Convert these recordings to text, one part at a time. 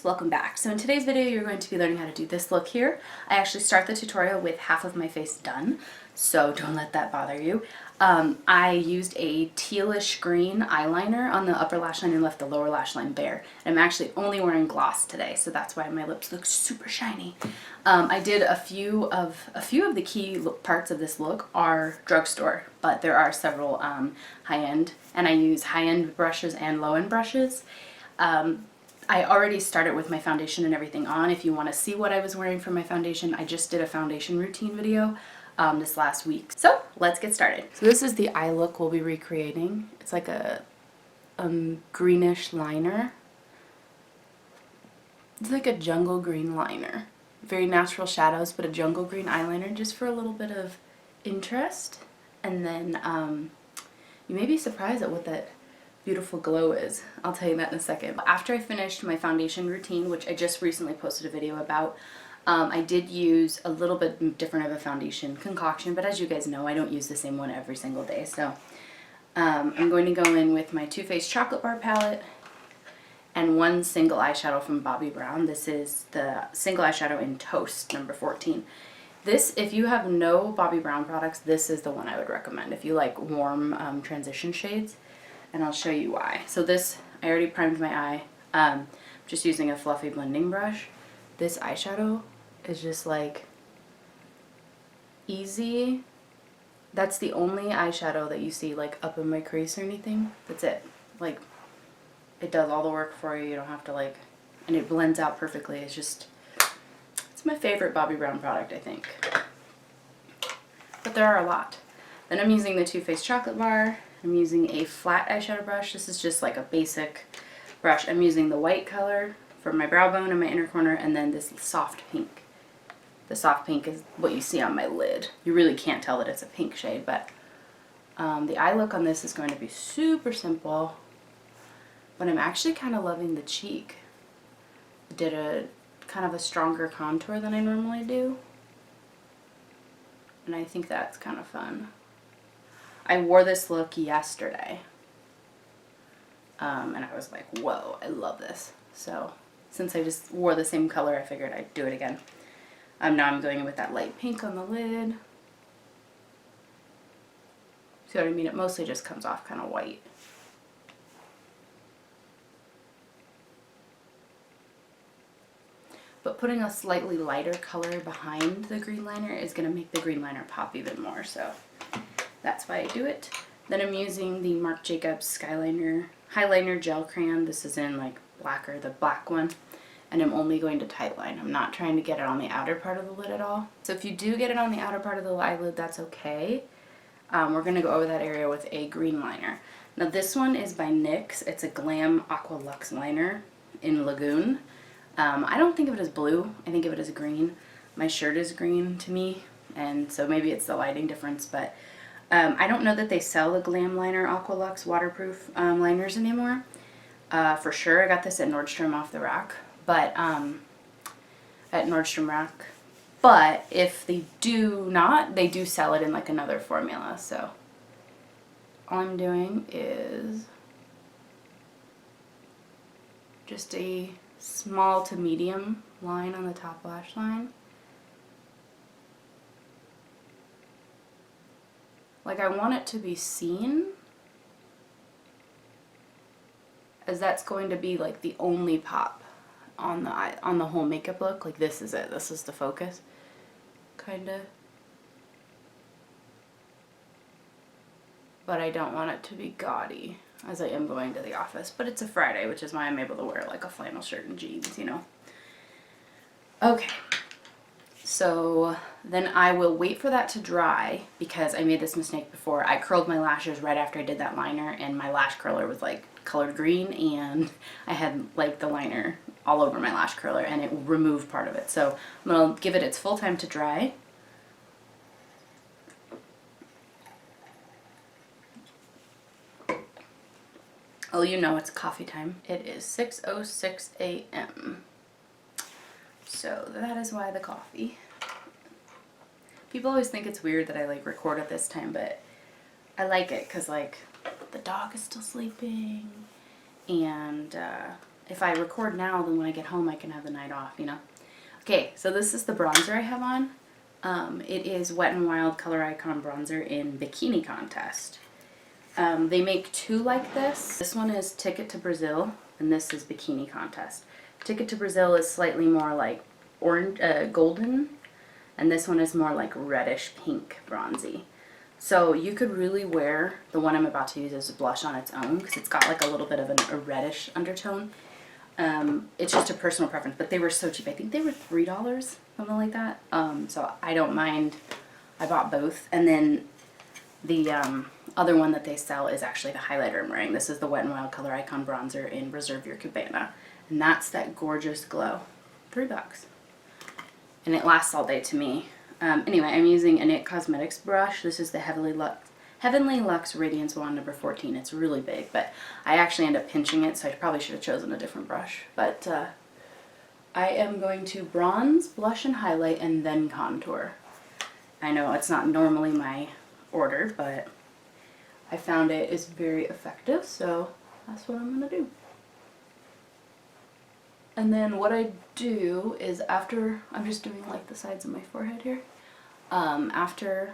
guys, welcome back. So in today's video you're going to be learning how to do this look here. I actually start the tutorial with half of my face done, so don't let that bother you. I used a tealish green eyeliner on the upper lash line and left the lower lash line bare. And I'm actually only wearing gloss today, so that's why my lips look super shiny. I did a few of the key parts of this look are drugstore, but there are several high-end, and I use high-end brushes and low-end brushes. I already started with my foundation and everything on. If you want to see what I was wearing for my foundation, I just did a foundation routine video this last week. So let's get started. So this is the eye look we'll be recreating. It's like a greenish liner. It's like a jungle green liner. Very natural shadows, but a jungle green eyeliner just for a little bit of interest. And then you may be surprised at what that beautiful glow is. I'll tell you that in a second. After I finished my foundation routine, which I just recently posted a video about, I did use a little bit different of a foundation concoction, but as you guys know, I don't use the same one every single day. So I'm going to go in with my Too Faced Chocolate Bar palette and one single eyeshadow from Bobbi Brown. This is the single eyeshadow in Toast, number 14. This, if you have no Bobbi Brown products, this is the one I would recommend if you like warm transition shades. And I'll show you why. So this, I already primed my eye, just using a fluffy blending brush. This eyeshadow is just like easy. That's the only eyeshadow that you see like up in my crease or anything. That's it. Like, it does all the work for you. You don't have to like, and it blends out perfectly. It's just, it's my favorite Bobbi Brown product, I think. But there are a lot. Then I'm using the Too Faced Chocolate Bar. I'm using a flat eyeshadow brush. This is just like a basic brush. I'm using the white color for my brow bone and my inner corner, and then this soft pink. The soft pink is what you see on my lid. You really can't tell that it's a pink shade, but the eye look on this is going to be super simple, but I'm actually kind of loving the cheek. I did a kind of a stronger contour than I normally do, and I think that's kind of fun. I wore this look yesterday, and I was like, whoa, I love this. So since I just wore the same color, I figured I'd do it again. Now I'm going in with that light pink on the lid. See what I mean? It mostly just comes off kind of white. But putting a slightly lighter color behind the green liner is going to make the green liner pop even more, so that's why I do it. Then I'm using the Marc Jacobs Skyliner Highliner Gel Crayon. This is in like Laquer, the black one. And I'm only going to tightline. I'm not trying to get it on the outer part of the lid at all. So if you do get it on the outer part of the eyelid, that's okay. We're going to go over that area with a green liner. Now this one is by NYX. It's a Glam Aqua Luxe liner in Lagoon. I don't think of it as blue. I think of it as green. My shirt is green to me, and so maybe it's the lighting difference, but I don't know that they sell the Glam Liner Aqua Luxe waterproof liners anymore. For sure, I got this at Nordstrom off the rack, but at Nordstrom Rack. But if they do not, they do sell it in like another formula. So all I'm doing is just a small to medium line on the top lash line. Like, I want it to be seen, as that's going to be like the only pop on the eye, on the whole makeup look. Like, this is it. This is the focus, kinda. But I don't want it to be gaudy, as I am going to the office. But it's a Friday, which is why I'm able to wear like a flannel shirt and jeans, you know. Okay. So then I will wait for that to dry, because I made this mistake before. I curled my lashes right after I did that liner, and my lash curler was like colored green, and I had like the liner all over my lash curler, and it removed part of it. So I'm going to give it its full time to dry. Oh, you know it's coffee time. It is 6:06 a.m. So that is why the coffee. People always think it's weird that I like record at this time, but I like it because like the dog is still sleeping, and if I record now, then when I get home I can have the night off, you know. Okay, so this is the bronzer I have on. It is Wet n Wild Color Icon Bronzer in Bikini Contest. They make two like this. This one is Ticket to Brazil, and this is Bikini Contest. Ticket to Brazil is slightly more like orange, golden, and this one is more like reddish pink bronzy. So you could really wear the one I'm about to use as a blush on its own because it's got like a little bit of a reddish undertone. It's just a personal preference, but they were so cheap. I think they were $3, something like that. So I don't mind. I bought both. And then the other one that they sell is actually the highlighter I'm wearing. This is the Wet n Wild Color Icon Bronzer in Reserve Your Cabana. And that's that gorgeous glow. $3. And it lasts all day to me. Anyway, I'm using an IT Cosmetics brush. This is the Heavenly Luxe Radiance Wand number 14. It's really big, but I actually end up pinching it, so I probably should have chosen a different brush. But I am going to bronze, blush, and highlight, and then contour. I know it's not normally my order, but I found it is very effective, so that's what I'm going to do. And then what I do is after, I'm just doing like the sides of my forehead here. After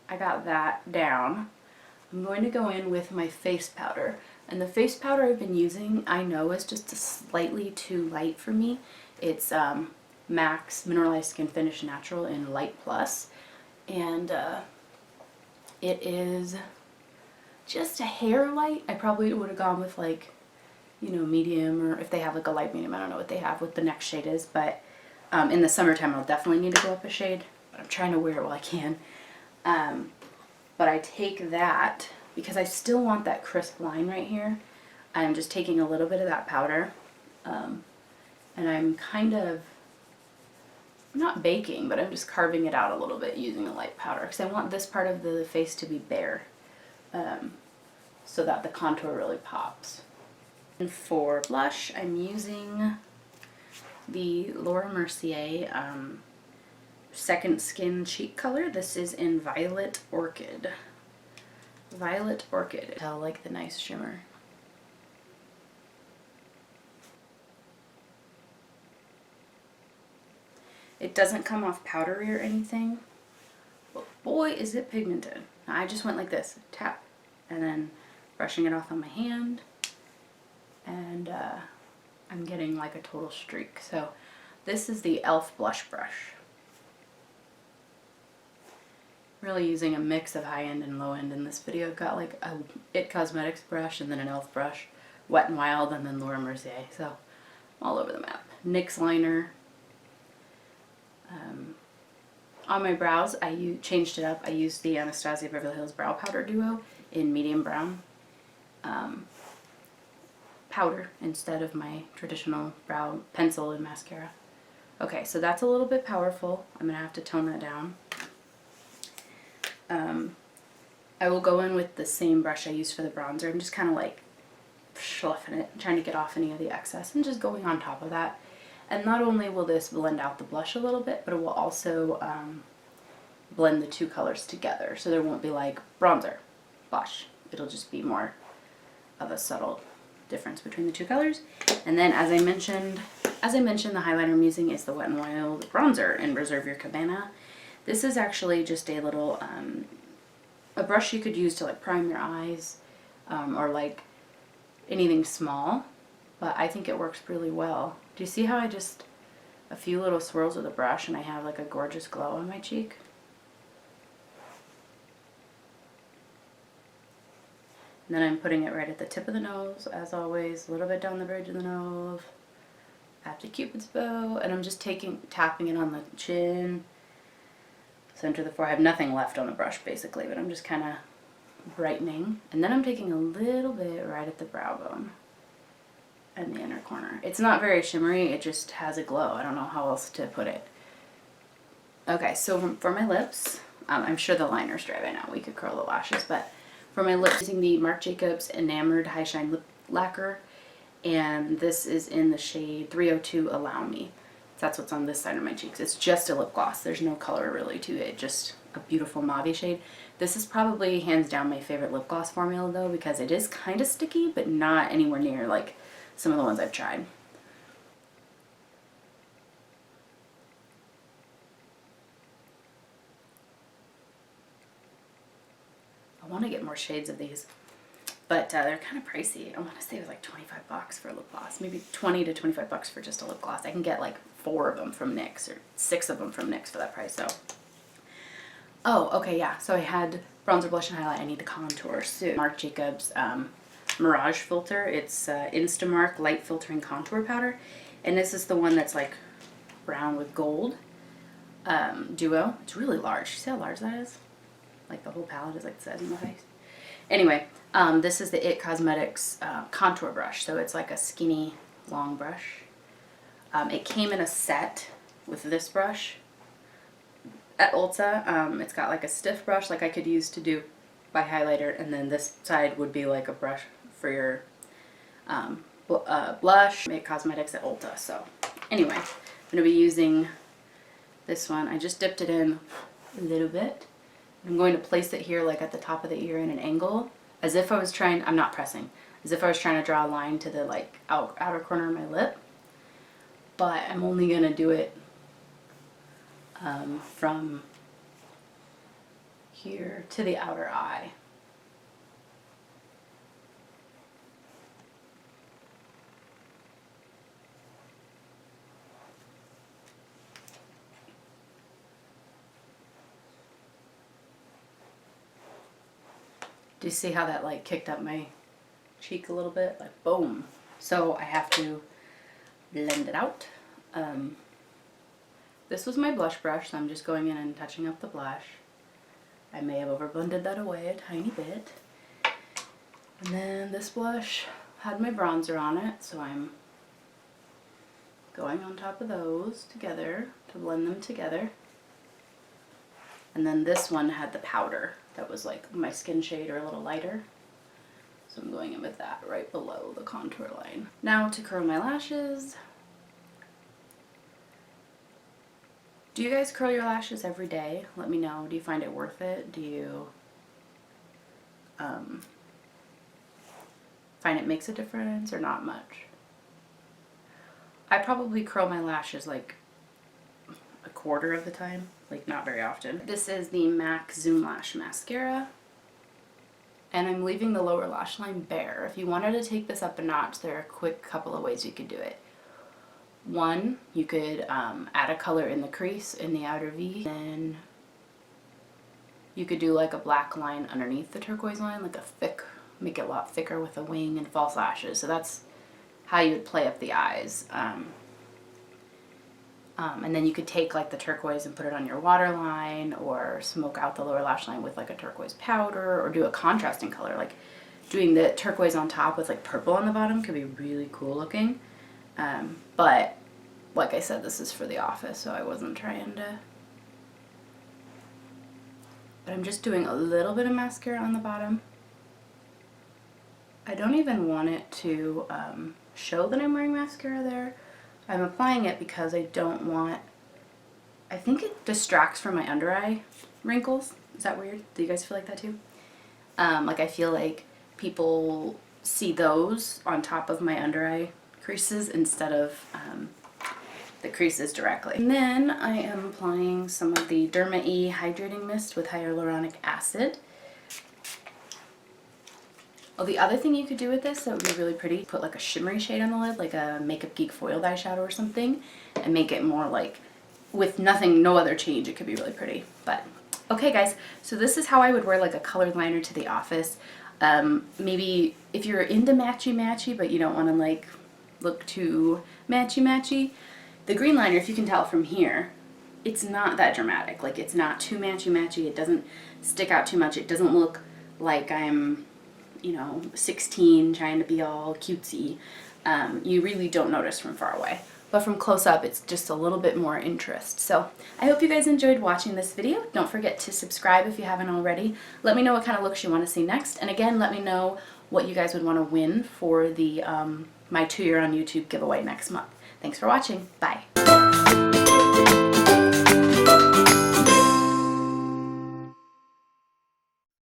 I got that down, I'm going to go in with my face powder. And the face powder I've been using, I know is just a slightly too light for me. It's MAC's Mineralize Skin Finish Natural in Light Plus. And it is just a hair light. I probably would have gone with like, you know, medium, or if they have like a light medium, I don't know what they have, what the next shade is, but in the summertime I'll definitely need to go up a shade, but I'm trying to wear it while I can. But I take that, because I still want that crisp line right here, I'm just taking a little bit of that powder, and I'm kind of, not baking, but I'm just carving it out a little bit using a light powder, because I want this part of the face to be bare, so that the contour really pops. And for blush, I'm using the Laura Mercier Second Skin Cheek Color. This is in Violet Orchid. Violet Orchid. I like the nice shimmer. It doesn't come off powdery or anything, but boy is it pigmented. I just went like this, tap, and then brushing it off on my hand. And I'm getting like a total streak. So this is the e.l.f. blush brush. Really using a mix of high-end and low-end in this video. I've got like a IT Cosmetics brush and then an e.l.f. brush, Wet n Wild, and then Laura Mercier. So all over the map. NYX liner. On my brows, I changed it up. I used the Anastasia Beverly Hills Brow Powder Duo in medium brown. Powder instead of my traditional brow pencil and mascara. Okay, so that's a little bit powerful. I'm going to have to tone that down. I will go in with the same brush I used for the bronzer. I'm just kind of like sloughing it, trying to get off any of the excess and just going on top of that. And not only will this blend out the blush a little bit, but it will also blend the two colors together. So there won't be like bronzer, blush. It'll just be more of a subtle difference between the two colors. And then as I mentioned, the highlighter I'm using is the Wet n Wild bronzer in Reserve Your Cabana. This is actually just a little a brush you could use to like prime your eyes, or like anything small, but I think it works really well. Do you see how I just a few little swirls with a brush and I have like a gorgeous glow on my cheek? And then I'm putting it right at the tip of the nose, as always, a little bit down the bridge of the nose, after Cupid's bow, and I'm just tapping it on the chin, center of the forehead. I have nothing left on the brush basically, but I'm just kind of brightening. And then I'm taking a little bit right at the brow bone and the inner corner. It's not very shimmery, it just has a glow. I don't know how else to put it. Okay, so for my lips, I'm sure the liner's dry by now. We could curl the lashes, but for my lips, using the Marc Jacobs Enamored High Shine Lip Lacquer, and this is in the shade 302 Allow Me. That's what's on this side of my cheeks. It's just a lip gloss. There's no color really to it, just a beautiful mauve shade. This is probably hands down my favorite lip gloss formula though, because it is kind of sticky, but not anywhere near like some of the ones I've tried. want to get more shades of these, but they're kind of pricey. I want to say it was like 25 bucks for a lip gloss, maybe 20 to 25 bucks for just a lip gloss. I can get like 4 of them from NYX or 6 of them from NYX for that price. So, oh, okay, yeah. So I had bronzer, blush, and highlight. I need to contour soon. Marc Jacobs Mirage filter. It's Insta Marc Light Filtering Contour Powder, and this is the one that's like brown with gold duo. It's really large. See how large that is? Like the whole palette is like the size of my face. Anyway, this is the It Cosmetics contour brush. So it's like a skinny long brush. It came in a set with this brush at Ulta. It's got like a stiff brush like I could use to do my highlighter, and then this side would be like a brush for your blush. It Cosmetics at Ulta. So anyway, I'm going to be using this one. I just dipped it in a little bit. I'm going to place it here like at the top of the ear in an angle, as if I was trying, I'm not pressing, as if I was trying to draw a line to the like outer corner of my lip. But I'm only going to do it from here to the outer eye. Do you see how that like kicked up my cheek a little bit? Like boom. So I have to blend it out. This was my blush brush, so I'm just going in and touching up the blush. I may have over blended that away a tiny bit. And then this blush had my bronzer on it, so I'm going on top of those together to blend them together. And then this one had the powder that was like my skin shade or a little lighter. So I'm going in with that right below the contour line. Now to curl my lashes. Do you guys curl your lashes every day? Let me know. Do you find it worth it? Do you find it makes a difference or not much? I probably curl my lashes like a quarter of the time, like not very often. This is the MAC Zoom Lash Mascara, and I'm leaving the lower lash line bare. If you wanted to take this up a notch, there are a quick couple of ways you could do it. One, you could add a color in the crease in the outer V, then you could do like a black line underneath the turquoise line, like a thick, make it a lot thicker with a wing and false lashes. So that's how you would play up the eyes. And then you could take like the turquoise and put it on your waterline, or smoke out the lower lash line with like a turquoise powder, or do a contrasting color. Like doing the turquoise on top with like purple on the bottom could be really cool looking. But like I said, this is for the office, so I wasn't trying to. But I'm just doing a little bit of mascara on the bottom. I don't even want it to show that I'm wearing mascara there. I'm applying it because I don't want, I think it distracts from my under eye wrinkles. Is that weird? Do you guys feel like that too? Like I feel like people see those on top of my under eye creases instead of the creases directly. And then I am applying some of the Derma Hydrating Mist with Hyaluronic Acid. Oh, the other thing you could do with this that would be really pretty, put like a shimmery shade on the lid, like a Makeup Geek foiled eyeshadow or something, and make it more like, with nothing, no other change, it could be really pretty. But, okay guys, so this is how I would wear like a colored liner to the office. Maybe if you're into matchy-matchy, but you don't want to like look too matchy-matchy, the green liner, if you can tell from here, it's not that dramatic. Like it's not too matchy-matchy, it doesn't stick out too much, it doesn't look like I'm, you know, 16 trying to be all cutesy. You really don't notice from far away. But from close up, it's just a little bit more interest. So I hope you guys enjoyed watching this video. Don't forget to subscribe if you haven't already. Let me know what kind of looks you want to see next. And again, let me know what you guys would want to win for the my 2-year on YouTube giveaway next month. Thanks for watching. Bye.